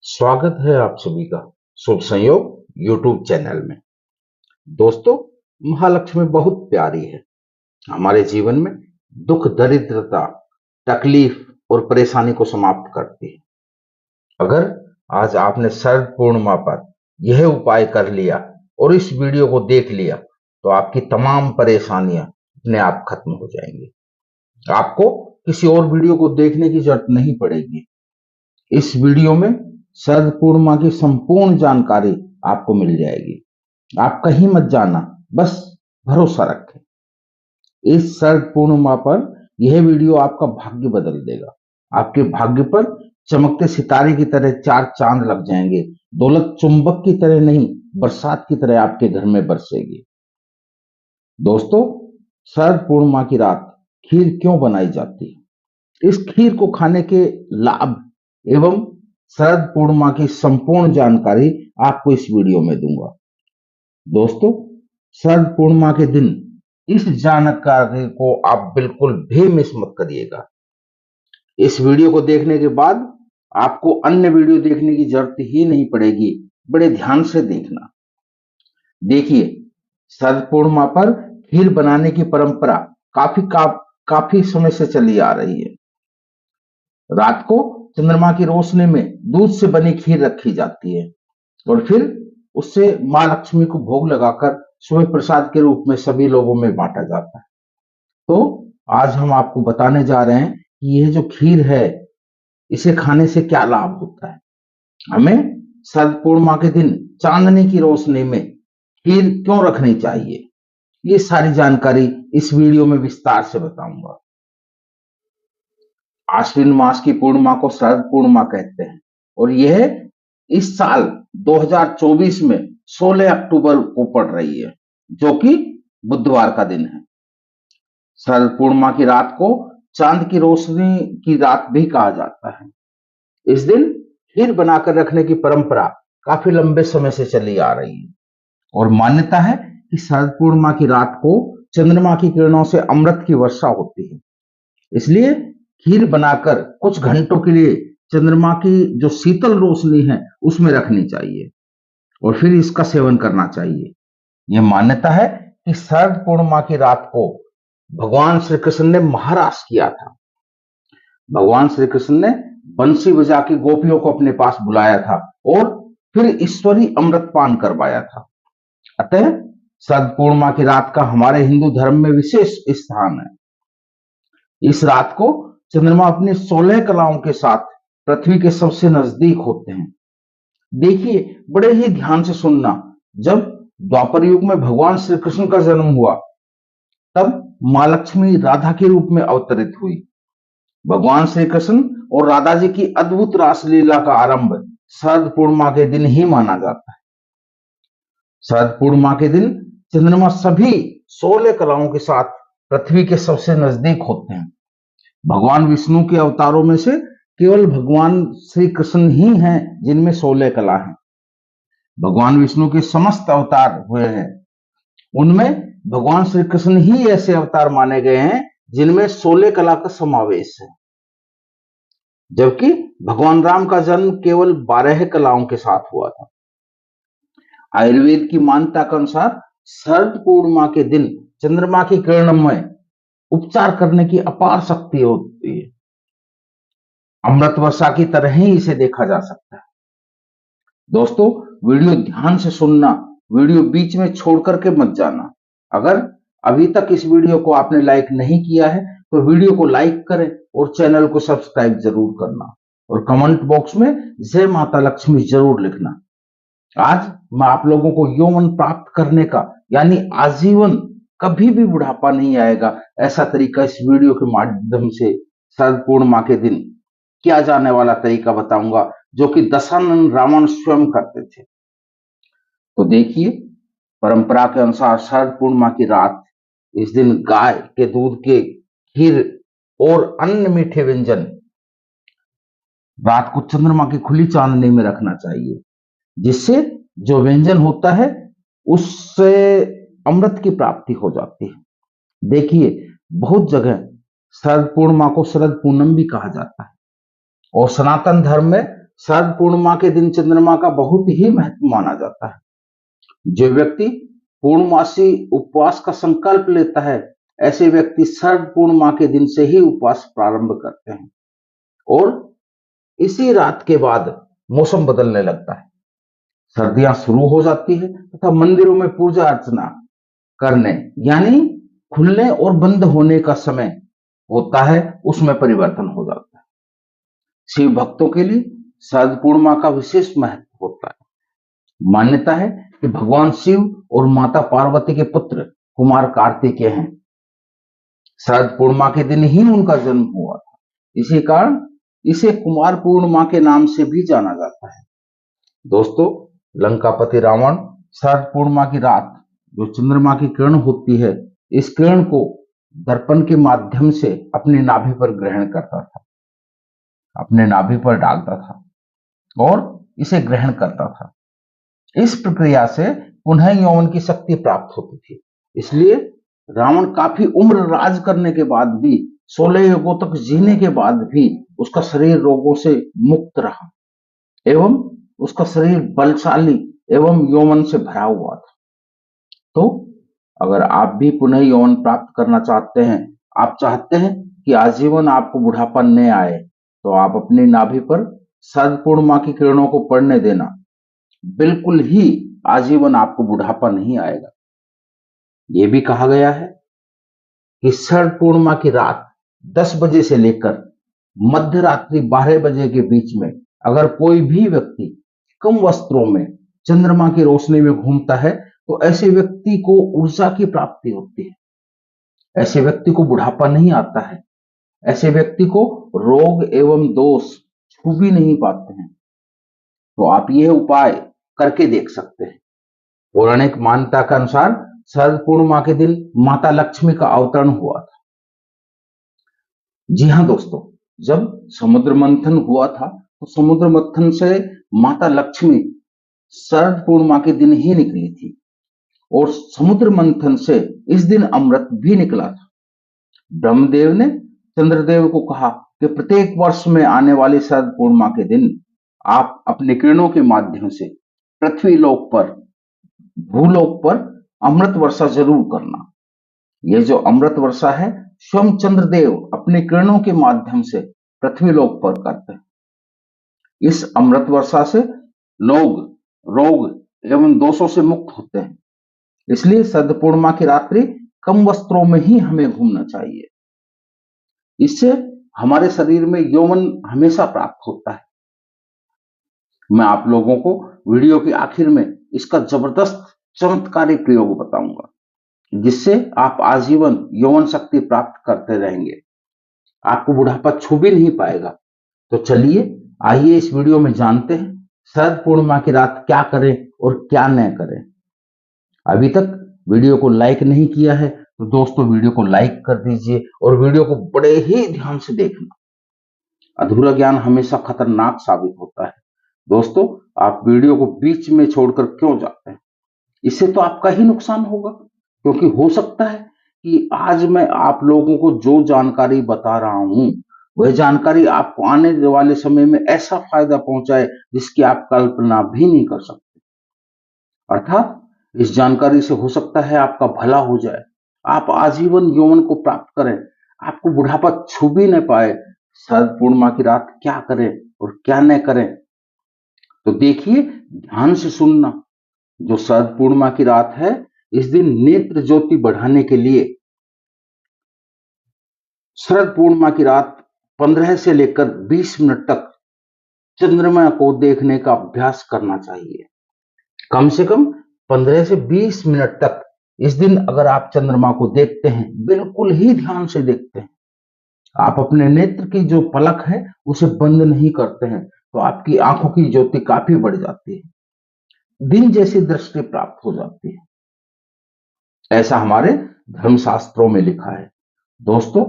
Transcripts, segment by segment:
स्वागत है आप सभी का शुभ संयोग यूट्यूब चैनल में। दोस्तों, महालक्ष्मी बहुत प्यारी है। हमारे जीवन में दुख, दरिद्रता, तकलीफ और परेशानी को समाप्त करती है। अगर आज आपने शरद पूर्णिमा पर यह उपाय कर लिया और इस वीडियो को देख लिया तो आपकी तमाम परेशानियां अपने आप खत्म हो जाएंगी। आपको किसी और वीडियो को देखने की जरूरत नहीं पड़ेगी। इस वीडियो में शरद पूर्णिमा की संपूर्ण जानकारी आपको मिल जाएगी। आप कहीं मत जाना, बस भरोसा रखें। इस शरद पूर्णिमा पर यह वीडियो आपका भाग्य बदल देगा। आपके भाग्य पर चमकते सितारे की तरह चार चांद लग जाएंगे। दौलत चुंबक की तरह नहीं, बरसात की तरह आपके घर में बरसेगी। दोस्तों, शरद पूर्णिमा की रात खीर क्यों बनाई जाती है, इस खीर को खाने के लाभ एवं शरद पूर्णिमा की संपूर्ण जानकारी आपको इस वीडियो में दूंगा। दोस्तों, शरद पूर्णिमा के दिन इस जानकारी को आप बिल्कुल भी मिस मत करिएगा। इस वीडियो को देखने के बाद आपको अन्य वीडियो देखने की जरूरत ही नहीं पड़ेगी। बड़े ध्यान से देखना। देखिए, शरद पूर्णिमा पर खीर बनाने की परंपरा काफी समय से चली आ रही है। रात को चंद्रमा की रोशनी में दूध से बनी खीर रखी जाती है और फिर उससे मां लक्ष्मी को भोग लगाकर सुबह प्रसाद के रूप में सभी लोगों में बांटा जाता है। तो आज हम आपको बताने जा रहे हैं कि यह जो खीर है, इसे खाने से क्या लाभ होता है। हमें शरद पूर्णिमा के दिन चांदनी की रोशनी में खीर क्यों रखनी चाहिए, ये सारी जानकारी इस वीडियो में विस्तार से बताऊंगा। आश्विन मास की पूर्णिमा को शरद पूर्णिमा कहते हैं और यह इस साल 2024 में 16 अक्टूबर को पड़ रही है, जो कि बुधवार का दिन है। शरद पूर्णिमा की रात को चांद की रोशनी की रात भी कहा जाता है। इस दिन खीर बनाकर रखने की परंपरा काफी लंबे समय से चली आ रही है और मान्यता है कि शरद पूर्णिमा की रात को चंद्रमा की किरणों से अमृत की वर्षा होती है। इसलिए खीर बनाकर कुछ घंटों के लिए चंद्रमा की जो शीतल रोशनी है उसमें रखनी चाहिए और फिर इसका सेवन करना चाहिए। यह मान्यता है कि शरद पूर्णिमा की रात को भगवान श्री कृष्ण ने महारास किया था। भगवान श्री कृष्ण ने बंसी बजा के गोपियों को अपने पास बुलाया था और फिर ईश्वरी अमृत पान करवाया था। अतः शरद पूर्णिमा की रात का हमारे हिंदू धर्म में विशेष स्थान है। इस रात को चंद्रमा अपनी 16 कलाओं के साथ पृथ्वी के सबसे नजदीक होते हैं। देखिए, बड़े ही ध्यान से सुनना। जब द्वापर युग में भगवान श्री कृष्ण का जन्म हुआ, तब मां लक्ष्मी राधा के रूप में अवतरित हुई। भगवान श्री कृष्ण और राधा जी की अद्भुत रासलीला का आरंभ शरद पूर्णिमा के दिन ही माना जाता है। शरद पूर्णिमा के दिन चंद्रमा सभी 16 कलाओं के साथ पृथ्वी के सबसे नजदीक होते हैं। भगवान विष्णु के अवतारों में से केवल भगवान श्री कृष्ण ही हैं जिनमें 16 कला हैं। भगवान विष्णु के समस्त अवतार हुए हैं, उनमें भगवान श्री कृष्ण ही ऐसे अवतार माने गए हैं जिनमें 16 कला का समावेश है। जबकि भगवान राम का जन्म केवल 12 कलाओं के साथ हुआ था। आयुर्वेद की मान्यता के अनुसार शरद पूर्णिमा के दिन चंद्रमा की किरणों में उपचार करने की अपार शक्ति होती है। अमृत वर्षा की तरह ही इसे देखा जा सकता है। दोस्तों, वीडियो ध्यान से सुनना, वीडियो बीच में छोड़ करके मत जाना। अगर अभी तक इस वीडियो को आपने लाइक नहीं किया है तो वीडियो को लाइक करें और चैनल को सब्सक्राइब जरूर करना और कमेंट बॉक्स में जय माता लक्ष्मी जरूर लिखना। आज मैं आप लोगों को यौवन प्राप्त करने का, यानी आजीवन कभी भी बुढ़ापा नहीं आएगा, ऐसा तरीका इस वीडियो के माध्यम से शरद पूर्णिमा के दिन किया जाने वाला तरीका बताऊंगा, जो कि दशानन रावण स्वयं करते थे। तो देखिए, परंपरा के अनुसार शरद पूर्णिमा की रात, इस दिन गाय के दूध के खीर और अन्य मीठे व्यंजन रात को चंद्रमा की खुली चांदनी में रखना चाहिए, जिससे जो व्यंजन होता है उससे अमृत की प्राप्ति हो जाती है। देखिए, बहुत जगह शरद पूर्णिमा को शरद पूनम भी कहा जाता है और सनातन धर्म में शरद पूर्णिमा के दिन चंद्रमा का बहुत ही महत्व माना जाता है। जो व्यक्ति पूर्णमासी उपवास का संकल्प लेता है, ऐसे व्यक्ति शरद पूर्णिमा के दिन से ही उपवास प्रारंभ करते हैं और इसी रात के बाद मौसम बदलने लगता है, सर्दियां शुरू हो जाती है तथा मंदिरों में पूजा अर्चना करने यानी खुलने और बंद होने का समय होता है, उसमें परिवर्तन हो जाता है। शिव भक्तों के लिए शरद पूर्णिमा का विशेष महत्व होता है। मान्यता है कि भगवान शिव और माता पार्वती के पुत्र कुमार कार्तिकेय हैं। शरद पूर्णिमा के दिन ही उनका जन्म हुआ था, इसी कारण इसे कुमार पूर्णिमा के नाम से भी जाना जाता है। दोस्तों, लंकापति रावण शरद पूर्णिमा की रात जो चंद्रमा की किरण होती है, इस किरण को दर्पण के माध्यम से अपनी नाभि पर ग्रहण करता था, अपने नाभि पर डालता था और इसे ग्रहण करता था। इस प्रक्रिया से पुनः यौवन की शक्ति प्राप्त होती थी। इसलिए रावण काफी उम्र राज करने के बाद भी, 16 युगों तक जीने के बाद भी उसका शरीर रोगों से मुक्त रहा एवं उसका शरीर बलशाली एवं यौवन से भरा हुआ था। तो अगर आप भी पुनः यौवन प्राप्त करना चाहते हैं, आप चाहते हैं कि आजीवन आपको बुढ़ापा न आए, तो आप अपनी नाभि पर शरद पूर्णिमा की किरणों को पड़ने देना। बिल्कुल ही आजीवन आपको बुढ़ापा नहीं आएगा। यह भी कहा गया है कि शरद पूर्णिमा की रात 10 बजे से लेकर मध्य रात्रि 12 बजे के बीच में अगर कोई भी व्यक्ति कम वस्त्रों में चंद्रमा की रोशनी में घूमता है, तो ऐसे व्यक्ति को ऊर्जा की प्राप्ति होती है, ऐसे व्यक्ति को बुढ़ापा नहीं आता है, ऐसे व्यक्ति को रोग एवं दोष छू भी नहीं पाते हैं। तो आप यह उपाय करके देख सकते हैं। पौराणिक मान्यता के अनुसार शरद पूर्णिमा के दिन माता लक्ष्मी का अवतरण हुआ था। जी हाँ दोस्तों, जब समुद्र मंथन हुआ था तो समुद्र मंथन से माता लक्ष्मी शरद पूर्णिमा के दिन ही निकली थी और समुद्र मंथन से इस दिन अमृत भी निकला था। ब्रह्मदेव ने चंद्रदेव को कहा कि प्रत्येक वर्ष में आने वाली शरद पूर्णिमा के दिन आप अपने किरणों के माध्यम से पृथ्वी लोक पर, भूलोक पर अमृत वर्षा जरूर करना। यह जो अमृत वर्षा है, स्वयं चंद्रदेव अपने किरणों के माध्यम से पृथ्वी लोक पर करते हैं। इस अमृत वर्षा से लोग रोग एवं दोषों से मुक्त होते हैं। इसलिए शरद पूर्णिमा की रात्रि कम वस्त्रों में ही हमें घूमना चाहिए। इससे हमारे शरीर में यौवन हमेशा प्राप्त होता है। मैं आप लोगों को वीडियो के आखिर में इसका जबरदस्त चमत्कारी प्रयोग बताऊंगा, जिससे आप आजीवन यौवन शक्ति प्राप्त करते रहेंगे, आपको बुढ़ापा छू भी नहीं पाएगा। तो चलिए आइए इस वीडियो में जानते हैं शरद पूर्णिमा की रात क्या करें और क्या न करें। अभी तक वीडियो को लाइक नहीं किया है तो दोस्तों वीडियो को लाइक कर दीजिए और वीडियो को बड़े ही ध्यान से देखना। अधूरा ज्ञान हमेशा खतरनाक साबित होता है। दोस्तों, आप वीडियो को बीच में छोड़कर क्यों जाते हैं? इससे तो आपका ही नुकसान होगा, क्योंकि हो सकता है कि आज मैं आप लोगों को जो जानकारी बता रहा हूं, वह जानकारी आपको आने वाले समय में ऐसा फायदा पहुंचाए जिसकी आप कल्पना भी नहीं कर सकते। अर्थात इस जानकारी से हो सकता है आपका भला हो जाए, आप आजीवन यौवन को प्राप्त करें, आपको बुढ़ापा छू भी न पाए। शरद पूर्णिमा की रात क्या करें और क्या न करें, तो देखिए, ध्यान से सुनना। जो शरद पूर्णिमा की रात है, इस दिन नेत्र ज्योति बढ़ाने के लिए शरद पूर्णिमा की रात 15 से लेकर 20 मिनट तक चंद्रमा को देखने का अभ्यास करना चाहिए। कम से कम 15 से 20 मिनट तक इस दिन अगर आप चंद्रमा को देखते हैं, बिल्कुल ही ध्यान से देखते हैं, आप अपने नेत्र की जो पलक है उसे बंद नहीं करते हैं, तो आपकी आंखों की ज्योति काफी बढ़ जाती है, दिन जैसी दृष्टि प्राप्त हो जाती है। ऐसा हमारे धर्मशास्त्रों में लिखा है। दोस्तों,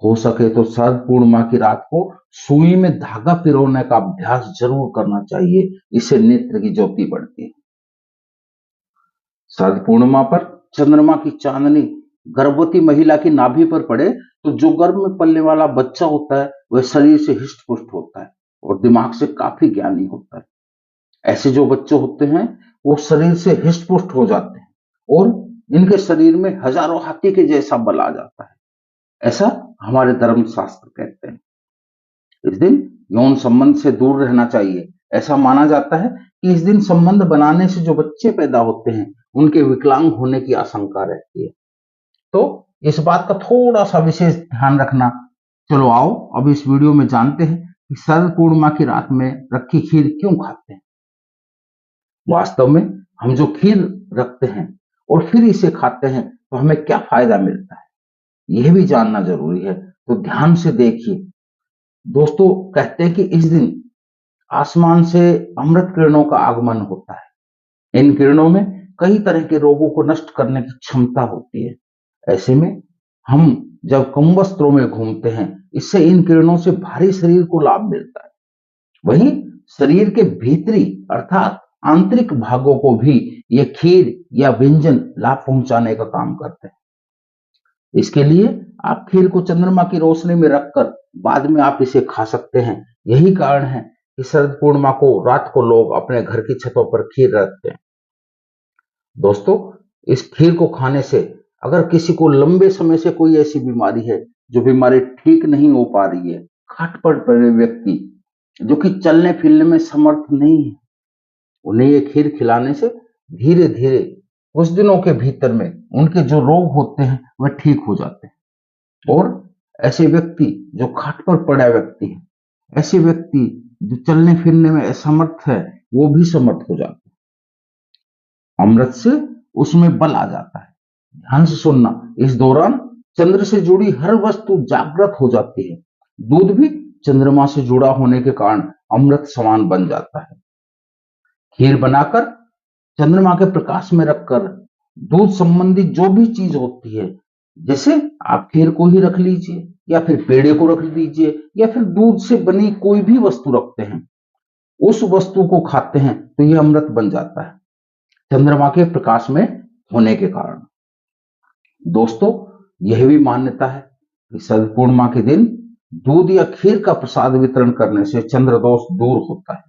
हो सके तो शरद पूर्णिमा की रात को सुई में धागा पिरोने का अभ्यास जरूर करना चाहिए, इससे नेत्र की ज्योति बढ़ती है। शरद पूर्णिमा पर चंद्रमा की चांदनी गर्भवती महिला की नाभि पर पड़े तो जो गर्भ में पलने वाला बच्चा होता है वह शरीर से हिष्ट पुष्ट होता है, और दिमाग से काफी ज्ञानी होता है। ऐसे जो बच्चे होते हैं वो शरीर से हिष्ट पुष्ट हो जाते हैं और इनके शरीर में हजारों हाथी के जैसा बल आ जाता है, ऐसा हमारे धर्म शास्त्र कहते हैं। इस दिन यौन संबंध से दूर रहना चाहिए। ऐसा माना जाता है कि इस दिन संबंध बनाने से जो बच्चे पैदा होते हैं उनके विकलांग होने की आशंका रहती है। तो इस बात का थोड़ा सा विशेष ध्यान रखना। चलो आओ अब इस वीडियो में जानते हैं कि शरद पूर्णिमा की रात में रखी खीर क्यों खाते हैं। वास्तव में हम जो खीर रखते हैं और फिर इसे खाते हैं तो हमें क्या फायदा मिलता है, यह भी जानना जरूरी है। तो ध्यान से देखिए दोस्तों, कहते हैं कि इस दिन आसमान से अमृत किरणों का आगमन होता है। इन किरणों में कई तरह के रोगों को नष्ट करने की क्षमता होती है। ऐसे में हम जब कम वस्त्रों में घूमते हैं, इससे इन किरणों से भारी शरीर को लाभ मिलता है। वहीं शरीर के भीतरी अर्थात आंतरिक भागों को भी ये खीर या व्यंजन लाभ पहुंचाने का काम करते हैं। इसके लिए आप खीर को चंद्रमा की रोशनी में रखकर बाद में आप इसे खा सकते हैं। यही कारण है कि शरद पूर्णिमा को रात को लोग अपने घर की छतों पर खीर रखते हैं। दोस्तों, इस खीर को खाने से अगर किसी को लंबे समय से कोई ऐसी बीमारी है जो बीमारी ठीक नहीं हो पा रही है, खाट पर पड़े व्यक्ति जो कि चलने फिरने में समर्थ नहीं है, उन्हें ये खीर खिलाने से धीरे धीरे कुछ दिनों के भीतर में उनके जो रोग होते हैं वह ठीक हो जाते हैं। और ऐसे व्यक्ति जो खाट पर पड़ा व्यक्ति है, ऐसे व्यक्ति जो चलने फिरने में असमर्थ है, वो भी समर्थ हो जाते हैं। अमृत से उसमें बल आ जाता है। ध्यान से सुनना, इस दौरान चंद्र से जुड़ी हर वस्तु जागृत हो जाती है। दूध भी चंद्रमा से जुड़ा होने के कारण अमृत समान बन जाता है। खीर बनाकर चंद्रमा के प्रकाश में रखकर दूध संबंधी जो भी चीज होती है, जैसे आप खीर को ही रख लीजिए या फिर पेड़े को रख लीजिए या फिर दूध से बनी कोई भी वस्तु रखते हैं, उस वस्तु को खाते हैं तो यह अमृत बन जाता है चंद्रमा के प्रकाश में होने के कारण। दोस्तों, यह भी मान्यता है कि शरद पूर्णिमा के दिन दूध या खीर का प्रसाद वितरण करने से चंद्र दोष दूर होता है,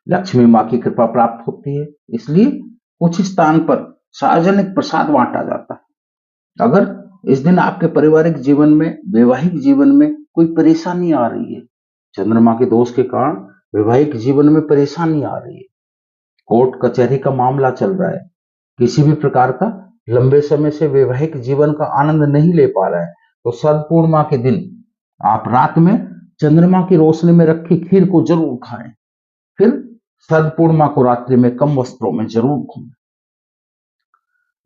लक्ष्मी माँ की कृपा प्राप्त होती है। इसलिए कुछ स्थान पर सार्वजनिक प्रसाद बांटा जाता है। अगर इस दिन आपके पारिवारिक जीवन में, वैवाहिक जीवन में कोई परेशानी आ रही है, चंद्रमा के दोष के कारण वैवाहिक जीवन में परेशानी आ रही है, कोर्ट कचहरी का मामला चल रहा है, किसी भी प्रकार का लंबे समय से वैवाहिक जीवन का आनंद नहीं ले पा रहा है, तो शरद पूर्णिमा के दिन आप रात में चंद्रमा की रोशनी में रखी खीर को जरूर खाएं। फिर शरद पूर्णिमा को रात्रि में कम वस्त्रों में जरूर घूमें।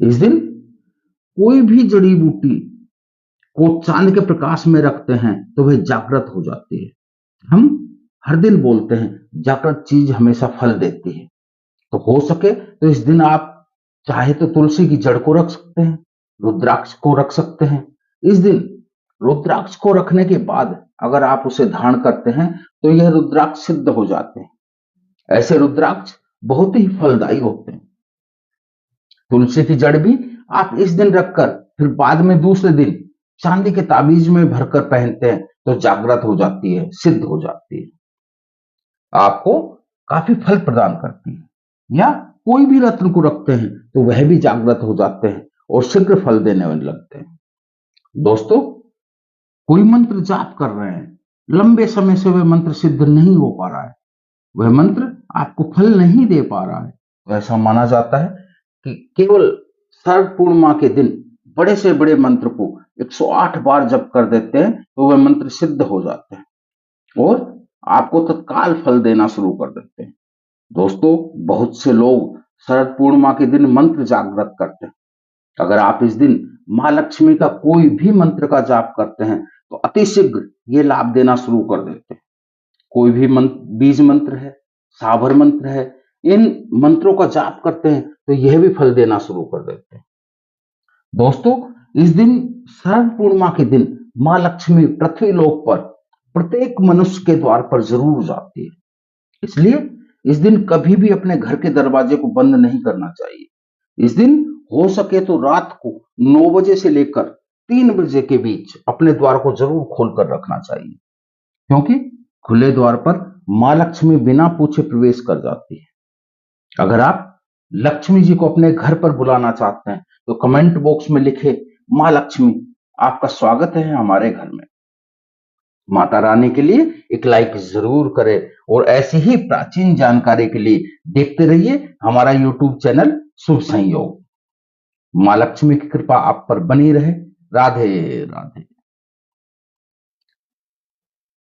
इस दिन कोई भी जड़ी बूटी को चांद के प्रकाश में रखते हैं तो वह जागृत हो जाती है। हम हर दिन बोलते हैं जागृत चीज हमेशा फल देती है, तो हो सके तो इस दिन आप चाहे तो तुलसी की जड़ को रख सकते हैं, रुद्राक्ष को रख सकते हैं। इस दिन रुद्राक्ष को रखने के बाद अगर आप उसे धारण करते हैं तो यह रुद्राक्ष सिद्ध हो जाते हैं। ऐसे रुद्राक्ष बहुत ही फलदायी होते हैं। तुलसी की जड़ भी आप इस दिन रखकर फिर बाद में दूसरे दिन चांदी के ताबीज में भरकर पहनते हैं तो जागृत हो जाती है, सिद्ध हो जाती है, आपको काफी फल प्रदान करती है। या कोई भी रत्न को रखते हैं तो वह भी जागृत हो जाते हैं और शीघ्र फल देने लगते हैं। दोस्तों, कोई मंत्र जाप कर रहे हैं, लंबे समय से वह मंत्र सिद्ध नहीं हो पा रहा है, वह मंत्र आपको फल नहीं दे पा रहा है, तो ऐसा माना जाता है कि केवल शरद पूर्णिमा के दिन बड़े से बड़े मंत्र को 108 बार जप कर देते हैं तो वह मंत्र सिद्ध हो जाते हैं और आपको तत्काल फल देना शुरू कर देते हैं। दोस्तों, बहुत से लोग शरद पूर्णिमा के दिन मंत्र जागृत करते हैं। अगर आप इस दिन मां लक्ष्मी का कोई भी मंत्र का जाप करते हैं तो अतिशीघ्र ये लाभ देना शुरू कर देते हैं। कोई भी मंत्र, बीज मंत्र है, साबर मंत्र है, इन मंत्रों का जाप करते हैं तो यह भी फल देना शुरू कर देते हैं। दोस्तों, इस दिन शरद पूर्णिमा के दिन मां लक्ष्मी पृथ्वी लोक पर प्रत्येक मनुष्य के द्वार पर जरूर जाती है। इसलिए इस दिन कभी भी अपने घर के दरवाजे को बंद नहीं करना चाहिए। इस दिन हो सके तो रात को 9 बजे से लेकर 3 बजे के बीच अपने द्वार को जरूर खोलकर रखना चाहिए, क्योंकि खुले द्वार पर मां लक्ष्मी बिना पूछे प्रवेश कर जाती है। अगर आप लक्ष्मी जी को अपने घर पर बुलाना चाहते हैं तो कमेंट बॉक्स में लिखे, मां लक्ष्मी आपका स्वागत है हमारे घर में। माता रानी के लिए एक लाइक जरूर करें और ऐसी ही प्राचीन जानकारी के लिए देखते रहिए हमारा यूट्यूब चैनल शुभ संयोग। मां लक्ष्मी की कृपा आप पर बनी रहे। राधे राधे।